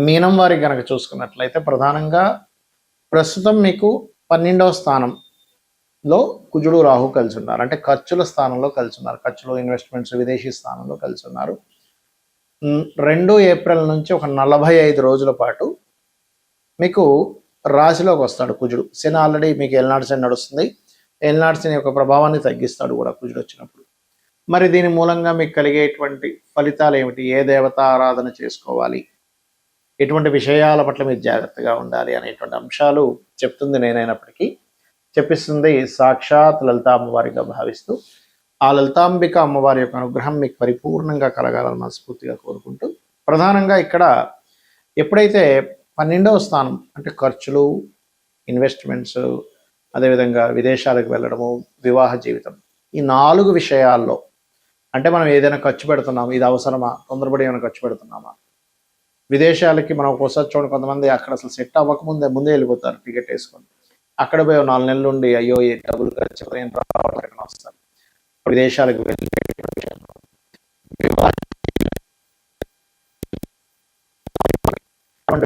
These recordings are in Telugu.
మీనం వారికి కనుక చూసుకున్నట్లయితే ప్రధానంగా ప్రస్తుతం మీకు 12వ స్థానంలో కుజుడు రాహు కలిసి ఉన్నారు. అంటే ఖర్చుల స్థానంలో కలిసి ఉన్నారు. ఖర్చులు, ఇన్వెస్ట్మెంట్స్, విదేశీ స్థానంలో కలిసి ఉన్నారు. 2 ఏప్రిల్ నుంచి ఒక 45 రోజుల పాటు మీకు రాశిలోకి వస్తాడు కుజుడు. శని ఆల్రెడీ మీకు ఏలినాటి శని నడుస్తుంది. ఏలినాటి శని యొక్క ప్రభావాన్ని తగ్గిస్తాడు కూడా కుజుడు వచ్చినప్పుడు. మరి దీని మూలంగా మీకు కలిగేటువంటి ఫలితాలు ఏమిటి? ఏ దేవత ఆరాధన చేసుకోవాలి, ఎటువంటి విషయాల పట్ల మీరు జాగ్రత్తగా ఉండాలి అనేటువంటి అంశాలు చెప్తుంది నేనైనప్పటికీ చెప్పిస్తుంది సాక్షాత్ లలితా అమ్మవారిగా భావిస్తూ ఆ లలితాంబిక అమ్మవారి యొక్క అనుగ్రహం మీకు పరిపూర్ణంగా కలగాలని మనస్ఫూర్తిగా కోరుకుంటూ, ప్రధానంగా ఇక్కడ ఎప్పుడైతే 12వ స్థానం అంటే ఖర్చులు, ఇన్వెస్ట్మెంట్స్, అదేవిధంగా విదేశాలకు వెళ్ళడము, వివాహ జీవితం, ఈ 4 విషయాల్లో అంటే మనం ఏదైనా ఖర్చు పెడుతున్నాము, ఇది అవసరమా, తొందరపడి ఏమైనా ఖర్చు పెడుతున్నామా, విదేశాలకి మనం ఒక్కోసారి చూడండి కొంతమంది అక్కడ అసలు సెట్ అవ్వకముందే ముందే వెళ్ళిపోతారు టికెట్ వేసుకొని. అక్కడ పోయి 4 నెలలు ఉండి అయ్యో ఈ డబ్బులు ఖర్చు వస్తారు. విదేశాలకు వెళ్ళి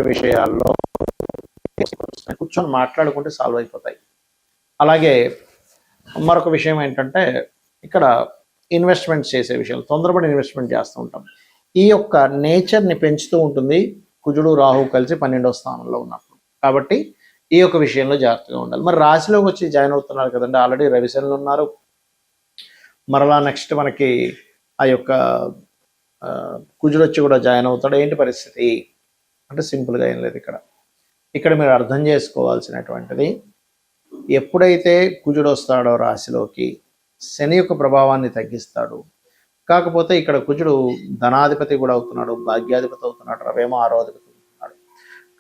విషయాల్లో కూర్చొని మాట్లాడుకుంటే సాల్వ్ అయిపోతాయి. అలాగే మరొక విషయం ఏంటంటే ఇక్కడ ఇన్వెస్ట్మెంట్స్ చేసే విషయాలు, తొందరపడి ఇన్వెస్ట్మెంట్ చేస్తూ ఉంటాం. ఈ యొక్క నేచర్ని పెంచుతూ ఉంటుంది కుజుడు రాహు కలిసి 12వ స్థానంలో ఉన్నప్పుడు. కాబట్టి ఈ యొక్క విషయంలో జాగ్రత్తగా ఉండాలి. మరి రాశిలోకి వచ్చి జాయిన్ అవుతున్నారు కదండి, ఆల్రెడీ రవిశనులు ఉన్నారు. మరలా నెక్స్ట్ మనకి ఆ యొక్క కుజుడు వచ్చి కూడా జాయిన్ అవుతాడు. ఏంటి పరిస్థితి అంటే సింపుల్గా ఏం లేదు. ఇక్కడ మీరు అర్థం చేసుకోవాల్సినటువంటిది, ఎప్పుడైతే కుజుడు వస్తాడో రాశిలోకి శని యొక్క ప్రభావాన్ని తగ్గిస్తాడు. కాకపోతే ఇక్కడ కుజుడు ధనాధిపతి కూడా అవుతున్నాడు, భాగ్యాధిపతి అవుతున్నాడు, రవేమో 6వ అధిపతి అవుతున్నాడు.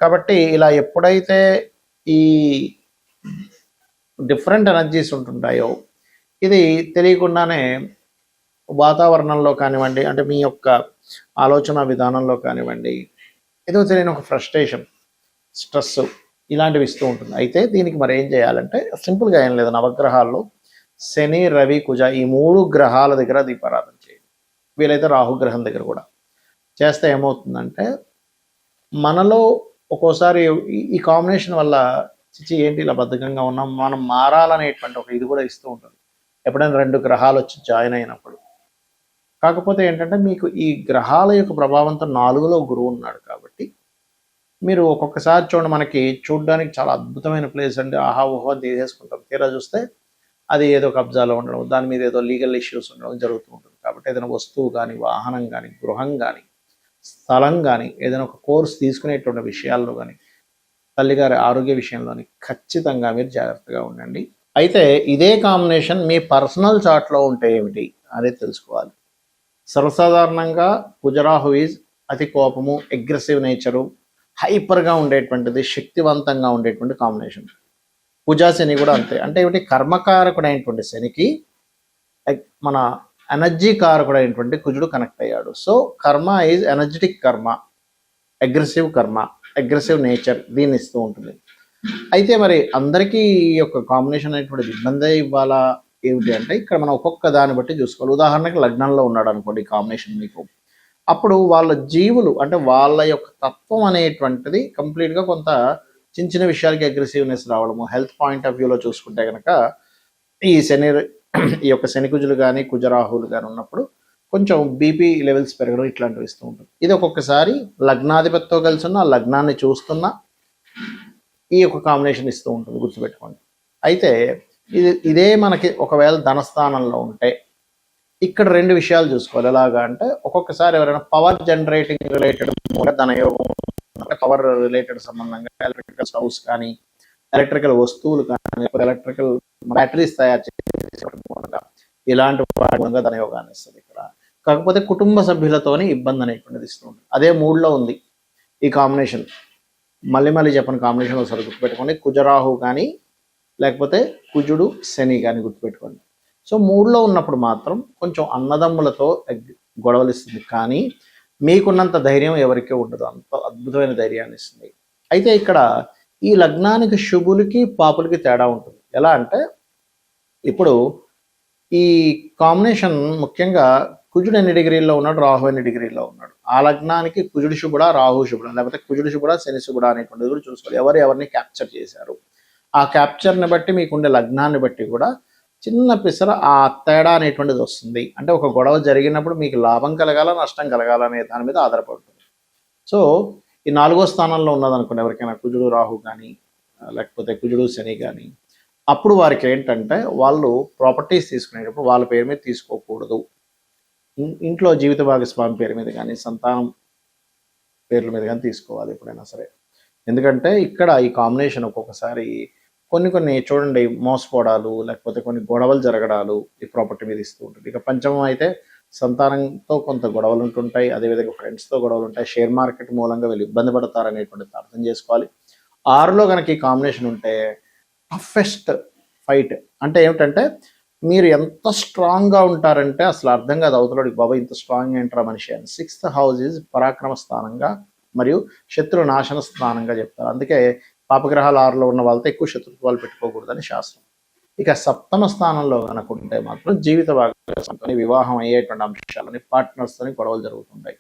కాబట్టి ఇలా ఎప్పుడైతే ఈ డిఫరెంట్ ఎనర్జీస్ ఉంటుంటాయో ఇది తెలియకుండానే వాతావరణంలో కానివ్వండి, అంటే మీ యొక్క ఆలోచన విధానంలో కానివ్వండి, ఏదో తెలియని ఒక ఫ్రస్ట్రేషన్, స్ట్రెస్ ఇలాంటివి ఇస్తూ ఉంటుంది. అయితే దీనికి మరి ఏం చేయాలంటే సింపుల్గా ఏం లేదు, నవగ్రహాల్లో శని, రవి, కుజ ఈ 3 గ్రహాల దగ్గర దీపారాధన చేయండి. వీలైతే రాహుగ్రహం దగ్గర కూడా చేస్తే ఏమవుతుందంటే మనలో ఒక్కోసారి ఈ కాంబినేషన్ వల్ల చిచి ఏంటి ఇలా బద్ధకంగా ఉన్నాం, మనం మారాలనేటువంటి ఒక ఇది కూడా ఇస్తూ ఉంటుంది ఎప్పుడైనా 2 గ్రహాలు వచ్చి జాయిన్ అయినప్పుడు. కాకపోతే ఏంటంటే మీకు ఈ గ్రహాల యొక్క ప్రభావంతో 4లో గురువు ఉన్నాడు కాబట్టి మీరు ఒక్కొక్కసారి చూడండి, మనకి చూడడానికి చాలా అద్భుతమైన ప్లేస్ అండి, ఆహా ఊహా తీసేసుకుంటాం. తీరా చూస్తే అది ఏదో కబ్జాలో ఉండడం, దాని మీద ఏదో లీగల్ ఇష్యూస్ ఉండడం జరుగుతూ ఉంటుంది. కాబట్టి ఏదైనా వస్తువు కానీ, వాహనం కానీ, గృహం కానీ, స్థలం కానీ, ఏదైనా ఒక కోర్స్ తీసుకునేటువంటి విషయాల్లో కానీ, తల్లిగారి ఆరోగ్య విషయంలోని ఖచ్చితంగా మీరు జాగ్రత్తగా ఉండండి. అయితే ఇదే కాంబినేషన్ మీ పర్సనల్ చార్ట్లో ఉంటే ఏమిటి అనేది తెలుసుకోవాలి. సర్వసాధారణంగా కుజరాహు ఈజ్ అతి కోపము, అగ్రెసివ్ నేచరు, హైపర్గా ఉండేటువంటిది, శక్తివంతంగా ఉండేటువంటి కాంబినేషన్. కుజ శని కూడా అంతే. అంటే ఏమిటి, కర్మకారకుడైనటువంటి శనికి మన ఎనర్జీ కారకుడైనటువంటి కుజుడు కనెక్ట్ అయ్యాడు. సో కర్మ ఈజ్ ఎనర్జెటిక్ కర్మ, అగ్రెసివ్ నేచర్ దీన్ని ఇస్తూ ఉంటుంది. అయితే మరి అందరికీ ఈ యొక్క కాంబినేషన్ అనేటువంటిది ఇబ్బందే ఇవ్వాలా ఏమిటి అంటే ఇక్కడ మనం ఒక్కొక్క దాన్ని బట్టి చూసుకోవాలి. ఉదాహరణకి లగ్నంలో ఉన్నాడు అనుకోండి కాంబినేషన్ మీకు, అప్పుడు వాళ్ళ జీవులు అంటే వాళ్ళ యొక్క తత్వం అనేటువంటిది కంప్లీట్గా కొంత చిన్న చిన్న విషయాలకి అగ్రెసివ్నెస్ రావడము. హెల్త్ పాయింట్ ఆఫ్ వ్యూలో చూసుకుంటే కనుక ఈ యొక్క శని కుజులు కానీ కుజరాహులు కానీ ఉన్నప్పుడు కొంచెం బీపీ లెవెల్స్ పెరగడం ఇట్లాంటివి ఇస్తూ ఉంటుంది. ఇది ఒక్కొక్కసారి లగ్నాధిపతితో కలిసి ఉన్న లగ్నాన్ని చూస్తున్నా ఈ యొక్క కాంబినేషన్ ఇస్తూ ఉంటుంది, గుర్తుపెట్టుకోండి. అయితే ఇదే మనకి ఒకవేళ ధనస్థానంలో ఉంటే ఇక్కడ 2 విషయాలు చూసుకోవాలి. ఎలాగా అంటే ఒక్కొక్కసారి ఎవరైనా పవర్ జనరేటింగ్ రిలేటెడ్ ధనయోగం, పవర్ రిలేటెడ్ సంబంధంగా ఎలక్ట్రికల్ స్టవ్స్ కానీ, ఎలక్ట్రికల్ వస్తువులు కానీ, ఎలక్ట్రికల్ బ్యాటరీస్ తయారు చేసే ఇలాంటి వాటి ధనయోగాన్ని ఇస్తుంది ఇక్కడ. కాకపోతే కుటుంబ సభ్యులతోనే ఇబ్బంది అనేటువంటిది ఇస్తుంది. అదే 3లో ఉంది ఈ కాంబినేషన్. మళ్ళీ చెప్పని కాంబినేషన్ ఒకసారి గుర్తుపెట్టుకోండి. కుజరాహు కానీ లేకపోతే కుజుడు శని కానీ గుర్తుపెట్టుకోండి. సో 3లో ఉన్నప్పుడు మాత్రం కొంచెం అన్నదమ్ములతో గొడవలు ఇస్తుంది, కానీ మీకున్నంత ధైర్యం ఎవరికీ ఉండదు. అంత అద్భుతమైన ధైర్యాన్ని ఇస్తుంది. అయితే ఇక్కడ ఈ లగ్నానికి శుభులకి పాపులకి తేడా ఉంటుంది. ఎలా అంటే ఇప్పుడు ఈ కాంబినేషన్ ముఖ్యంగా కుజుడు ఎన్ని డిగ్రీల్లో ఉన్నాడు, రాహు ఎన్ని డిగ్రీల్లో ఉన్నాడు, ఆ లగ్నానికి కుజుడు శుభుడా రాహు శుభుడా, లేకపోతే కుజుడు శుభుడా శని శుభుడా అనేటువంటిది కూడా చూసుకోవాలి. ఎవరు ఎవరిని క్యాప్చర్ చేశారు, ఆ క్యాప్చర్ని బట్టి మీకుండే లగ్నాన్ని బట్టి కూడా చిన్న పిసర ఆ తేడా అనేటువంటిది వస్తుంది. అంటే ఒక గొడవ జరిగినప్పుడు మీకు లాభం కలగాల నష్టం కలగాల అనే దాని మీద ఆధారపడుతుంది. సో ఈ 4వ స్థానంలో ఉన్నదనుకోండి ఎవరికైనా కుజుడు రాహు కానీ లేకపోతే కుజుడు శని కానీ, అప్పుడు వారికి ఏంటంటే వాళ్ళు ప్రాపర్టీస్ తీసుకునేటప్పుడు వాళ్ళ పేరు మీద తీసుకోకూడదు. ఇంట్లో జీవిత భాగస్వామి పేరు మీద కానీ సంతానం పేర్ల మీద కానీ తీసుకోవాలి ఎప్పుడైనా సరే. ఎందుకంటే ఇక్కడ ఈ కాంబినేషన్ ఒక్కొక్కసారి కొన్ని చూడండి మోసపోవడాలు లేకపోతే కొన్ని గొడవలు జరగడాలు ఈ ప్రాపర్టీ మీద ఇస్తూ ఉంటుంది. ఇక పంచమం అయితే సంతానంతో కొంత గొడవలు ఉంటుంటాయి, అదేవిధంగా ఫ్రెండ్స్తో గొడవలు ఉంటాయి, షేర్ మార్కెట్ మూలంగా వీళ్ళు ఇబ్బంది పడతారనేటువంటిది అర్థం చేసుకోవాలి. 6లో కనుక ఈ కాంబినేషన్ ఉంటే టఫెస్ట్ ఫైట్ అంటే ఏమిటంటే మీరు ఎంత స్ట్రాంగ్గా ఉంటారంటే అసలు అర్థం కాదు అవతలడికి, బాబా ఇంత స్ట్రాంగ్ ఏంటారా మనిషి అని. 6th హౌస్ ఈజ్ పరాక్రమ స్థానంగా మరియు శత్రు నాశన స్థానంగా చెప్తారు. అందుకే పాపగ్రహాలు 6లో ఉన్న వాళ్ళతో ఎక్కువ శత్రుత్వాలు పెట్టుకోకూడదని శాస్త్రం. ఇక 7వ స్థానంలో కనుకుంటే మాత్రం జీవిత భాగస్వామితో వివాహం అయ్యేటువంటి అంశాలని పార్ట్నర్స్తోని గొడవలు జరుగుతుంటాయి.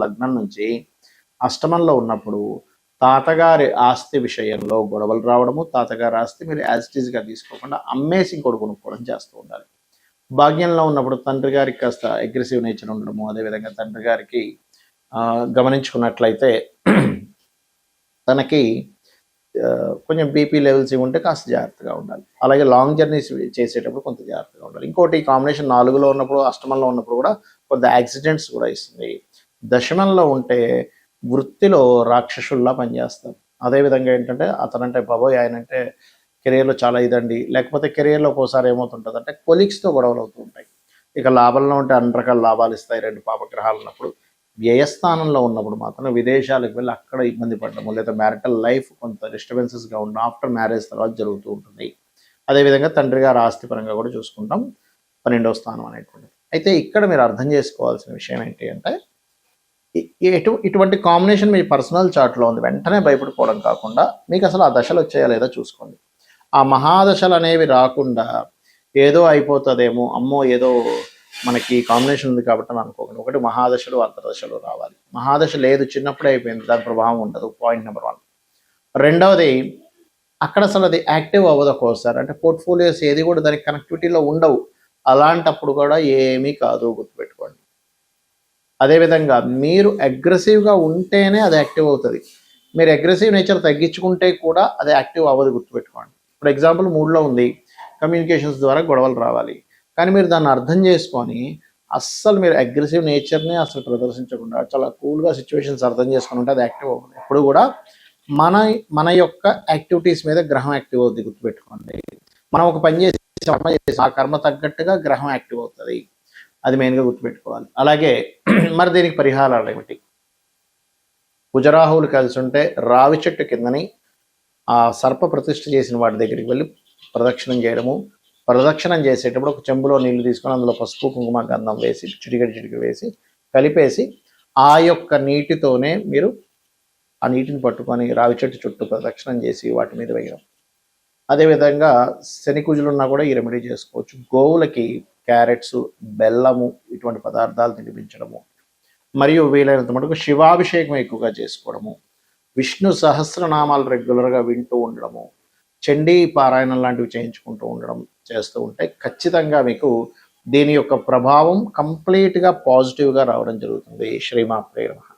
లగ్నం నుంచి అష్టమంలో ఉన్నప్పుడు తాతగారి ఆస్తి విషయంలో గొడవలు రావడము, తాతగారి ఆస్తి మీరు యాజ్ ఇట్ ఈజ్గా తీసుకోకుండా అమ్మేసి ఇంకోటి కొనుక్కోవడం చేస్తూ ఉండాలి. భాగ్యంలో ఉన్నప్పుడు తండ్రి గారికి కాస్త అగ్రెసివ్ నేచర్ ఉండడము, అదేవిధంగా తండ్రి గారికి గమనించుకున్నట్లయితే తనకి కొంచెం బీపీ లెవెల్స్ ఇవి ఉంటే కాస్త జాగ్రత్తగా ఉండాలి. అలాగే లాంగ్ జర్నీస్ చేసేటప్పుడు కొంత జాగ్రత్తగా ఉండాలి. ఇంకోటి కాంబినేషన్ 4లో ఉన్నప్పుడు అష్టమంలో ఉన్నప్పుడు కూడా కొంత యాక్సిడెంట్స్ కూడా ఇస్తుంది. దశమంలో ఉంటే వృత్తిలో రాక్షసుల్లా పనిచేస్తారు. అదేవిధంగా ఏంటంటే అతనంటే బాబోయ్ ఆయనంటే కెరియర్లో చాలా ఇదండి, లేకపోతే కెరియర్లో ఒక్కోసారి ఏమవుతుంటుంది అంటే కొలీగ్స్తో గొడవలు అవుతూ ఉంటాయి. ఇక లాభంలో ఉంటే అన్ని రకాల లాభాలు ఇస్తాయి 2 పాపగ్రహాలు ఉన్నప్పుడు. వ్యయస్థానంలో ఉన్నప్పుడు మాత్రం విదేశాలకు వెళ్ళి అక్కడ ఇబ్బంది పడడము, లేదా మ్యారిటల్ లైఫ్ కొంత డిస్టర్బెన్సెస్గా ఉండడం ఆఫ్టర్ మ్యారేజ్ తర్వాత జరుగుతూ ఉంటుంది. అదేవిధంగా తండ్రి గారు ఆస్తి పరంగా కూడా చూసుకుంటాం 12వ స్థానం అనేటువంటిది. అయితే ఇక్కడ మీరు అర్థం చేసుకోవాల్సిన విషయం ఏంటి అంటే ఇటువంటి కాంబినేషన్ మీ పర్సనల్ చార్ట్లో ఉంది, వెంటనే భయపడిపోవడం కాకుండా మీకు అసలు ఆ దశలు వచ్చాయా లేదా చూసుకోండి. ఆ మహాదశలు అనేవి రాకుండా ఏదో అయిపోతుందేమో, అమ్మో ఏదో మనకి కాంబినేషన్ ఉంది కాబట్టి అని అనుకోకండి. ఒకటి మహాదశలు అంతర్దశలు రావాలి. మహాదశ లేదు చిన్నప్పుడే అయిపోయింది, దాని ప్రభావం ఉండదు, పాయింట్ నెంబర్ 1. రెండవది అక్కడ అసలు అది యాక్టివ్ అవ్వదు ఒక్కోసారి, అంటే పోర్ట్ఫోలియోస్ ఏది కూడా దానికి కనెక్టివిటీలో ఉండవు. అలాంటప్పుడు కూడా ఏమీ కాదు, గుర్తుపెట్టుకోండి. అదేవిధంగా మీరు అగ్రెసివ్గా ఉంటేనే అది యాక్టివ్ అవుతుంది. మీరు అగ్రెసివ్ నేచర్ తగ్గించుకుంటే కూడా అది యాక్టివ్ అవ్వదు, గుర్తుపెట్టుకోండి. ఇప్పుడు ఎగ్జాంపుల్ 3లో ఉంది, కమ్యూనికేషన్స్ ద్వారా గొడవలు రావాలి, కానీ మీరు దాన్ని అర్థం చేసుకొని అస్సలు మీరు అగ్రెసివ్ నేచర్ని అసలు ప్రదర్శించకుండా చాలా కూల్గా సిచ్యువేషన్స్ అర్థం చేసుకుని ఉంటే అది యాక్టివ్ అవుతుంది. ఎప్పుడు కూడా మన యొక్క యాక్టివిటీస్ మీద గ్రహం యాక్టివ్ అవుతుంది, గుర్తుపెట్టుకోండి. మనం ఒక పని చేసి ఆ కర్మ తగ్గట్టుగా గ్రహం యాక్టివ్ అవుతుంది, అది మెయిన్గా గుర్తుపెట్టుకోవాలి. అలాగే మరి దీనికి పరిహారాలు ఏమిటి? కుజరాహువులు కలిసి ఉంటే రావి చెట్టు కిందని ఆ సర్ప ప్రతిష్ఠ చేసిన వాటి దగ్గరికి వెళ్ళి ప్రదక్షిణం చేయడము, ప్రదక్షిణం చేసేటప్పుడు ఒక చెంబులో నీళ్లు తీసుకొని అందులో పసుపు కుంకుమ గంధం వేసి చిటికెడు వేసి కలిపేసి ఆ యొక్క నీటితోనే మీరు ఆ నీటిని పట్టుకొని రావి చెట్టు చుట్టూ ప్రదక్షిణం చేసి వాటి మీద వేయడం. అదేవిధంగా శని కుజులు ఉన్నా కూడా ఈ రెమెడీ చేసుకోవచ్చు. గోవులకి క్యారెట్స్, బెల్లము ఇటువంటి పదార్థాలు తినిపించడము, మరియు వీలైనంత మటుకు శివాభిషేకం ఎక్కువగా చేసుకోవడము, విష్ణు సహస్రనామాలు రెగ్యులర్గా వింటూ ఉండడము, చండీ పారాయణం లాంటివి చేయించుకుంటూ ఉండడం చేస్తూ ఉంటే ఖచ్చితంగా మీకు దీని యొక్క ప్రభావం కంప్లీట్గా పాజిటివ్గా రావడం జరుగుతుంది. శ్రీమాత్రే నమః.